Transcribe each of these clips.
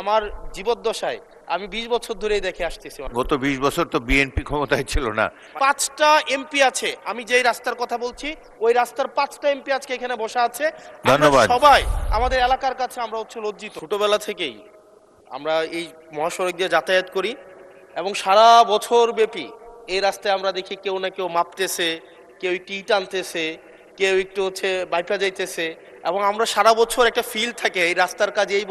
আমার জীবদ্দশায় আমি 20 বছর ধরেই দেখে আসতেছি। গত 20 বছর তো বিএনপি ক্ষমতায় ছিল না। 5টা এমপি আছে, আমি যেই রাস্তার কথা বলছি ওই রাস্তার 5টা এমপি আজকে এখানে বসা আছে। ধন্যবাদ। সবাই আমাদের এলাকার কাছে আমরা হচ্ছে লজ্জিত। ছোটবেলা থেকেই আমরা এই মহাসড়ক দিয়ে যাতায়াত করি এবং সারা বছর ব্যাপী এই রাস্তায় আমরা দেখি কেউ না কেউ মাপতেছে, কেউ একটু ইট আনতেছে, কেউ একটু হচ্ছে বাইপা যাইতেছে, এবং আমরা সারা বছর একটা ফিল থাকে এই রাস্তার কাজ এই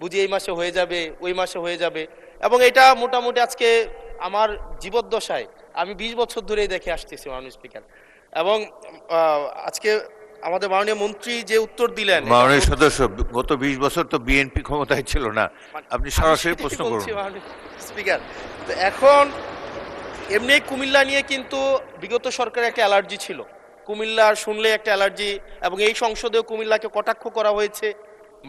বুঝি এই মাসে হয়ে যাবে, ওই মাসে হয়ে যাবে। এবং এটা মোটামুটি আজকে আমার জীবদ্দশায় আমি 20 বছর ধরেই দেখে আসতেছি মাননীয় স্পিকার। এবং আজকে আমাদের মাননীয় মন্ত্রী যে উত্তর দিলেন, মাননীয় সদস্য, গত 20 বছর তো বিএনপি ক্ষমতায় ছিল না। আপনি সরাসরি প্রশ্ন করুন। স্পিকার, তো এখন এমনি কুমিল্লা নিয়ে কিন্তু বিগত সরকারের একটা অ্যালার্জি ছিল, কুমিল্লার শুনলে একটা অ্যালার্জি, এবং এই সংসদেও কুমিল্লাকে কটাক্ষ করা হয়েছে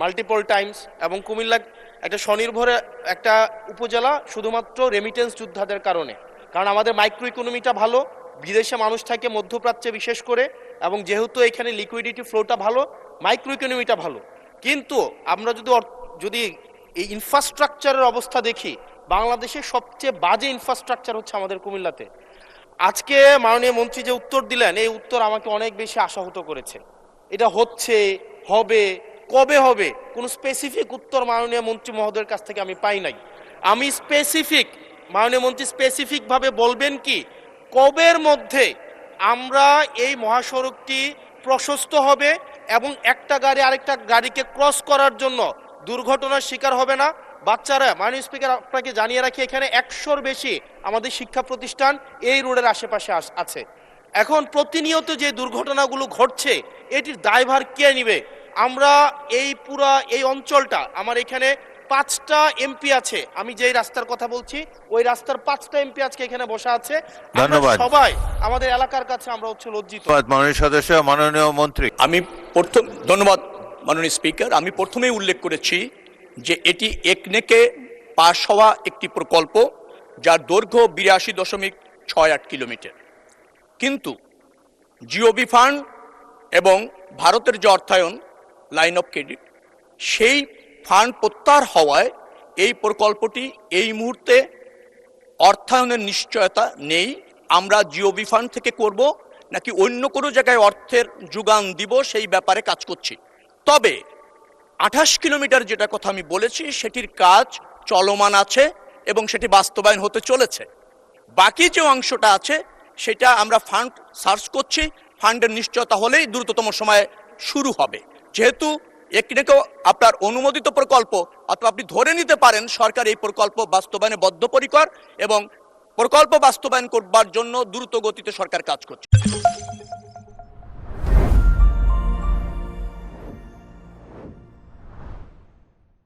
মাল্টিপল টাইমস। এবং কুমিল্লা একটা স্বনির্ভর একটা উপজেলা শুধুমাত্র রেমিটেন্স যোদ্ধাদের কারণে, কারণ আমাদের মাইক্রো ইকোনমিটা ভালো, বিদেশে মানুষ থাকে মধ্যপ্রাচ্যে বিশেষ করে, এবং যেহেতু এখানে লিকুইডিটি ফ্লোটা ভালো, মাইক্রো ইকোনমিটা ভালো। কিন্তু আমরা যদি এই ইনফ্রাস্ট্রাকচারের অবস্থা দেখি, বাংলাদেশের সবচেয়ে বাজে ইনফ্রাস্ট্রাকচার হচ্ছে আমাদের কুমিল্লাতে। আজকে মাননীয় মন্ত্রী যে উত্তর দিলেন, এই উত্তর আমাকে অনেক বেশি আশাহত করেছে। এটা হচ্ছে, হবে, কবে হবে, কোনো স্পেসিফিক উত্তর মাননীয় মন্ত্রী মহোদয়ের কাছ থেকে আমি পাই নাই। আমি মাননীয় মন্ত্রী স্পেসিফিকভাবে বলবেন কি কবের মধ্যে আমরা এই মহাসড়কটি প্রশস্ত হবে এবং একটা গাড়ি আরেকটা গাড়িকে ক্রস করার জন্য দুর্ঘটনার শিকার হবে না। বাচ্চারা, মাননীয় স্পিকার আপনাকে জানিয়ে রাখি, এখানে 100-র বেশি আমাদের শিক্ষা প্রতিষ্ঠান এই রোডের আশেপাশে আছে। এখন প্রতিনিয়ত যে দুর্ঘটনাগুলো ঘটছে, এটির দায়ভার কে নিবে? আমরা এই অঞ্চলটা, আমার এখানে 5টা এমপি আছে, আমি যেই রাস্তার কথা বলছি ওই রাস্তার 5টা এমপি আজকে এখানে বসা আছে। ধন্যবাদ। সবাই আমাদের এলাকার কাছে আমরা হচ্ছে লজ্জিত। মাননীয় সদস্য, মাননীয় মন্ত্রী। ধন্যবাদ মাননীয় স্পিকার। আমি প্রথমেই উল্লেখ করেছি যে এটি একনেকে পাশ হওয়া একটি প্রকল্প, যার দৈর্ঘ্য 82.68 কিলোমিটার। কিন্তু জিওবি ফান্ড এবং ভারতের যে অর্থায়ন, লাইন অফ ক্রেডিট, সেই ফান্ড প্রত্যাহার হওয়ায় এই প্রকল্পটি এই মুহূর্তে অর্থায়নের নিশ্চয়তা নেই। আমরা জিওবি ফান্ড থেকে করব নাকি অন্য কোনো জায়গায় অর্থের যোগান দিব সেই ব্যাপারে কাজ করছি। তবে 28 কিলোমিটার যেটা কথা আমি বলেছি সেটির কাজ চলমান আছে এবং সেটি বাস্তবায়ন হতে চলেছে। বাকি যে অংশটা আছে সেটা আমরা ফান্ড সার্চ করছি, ফান্ডের নিশ্চয়তা হলেই দ্রুততম সময়ে শুরু হবে। যেহেতু একটিকেও আপনার অনুমোদিত প্রকল্প, অথবা আপনি ধরে নিতে পারেন সরকার এই প্রকল্প বাস্তবায়নে বদ্ধপরিকর এবং প্রকল্প বাস্তবায়ন করবার জন্য দ্রুত গতিতে সরকার কাজ করছে।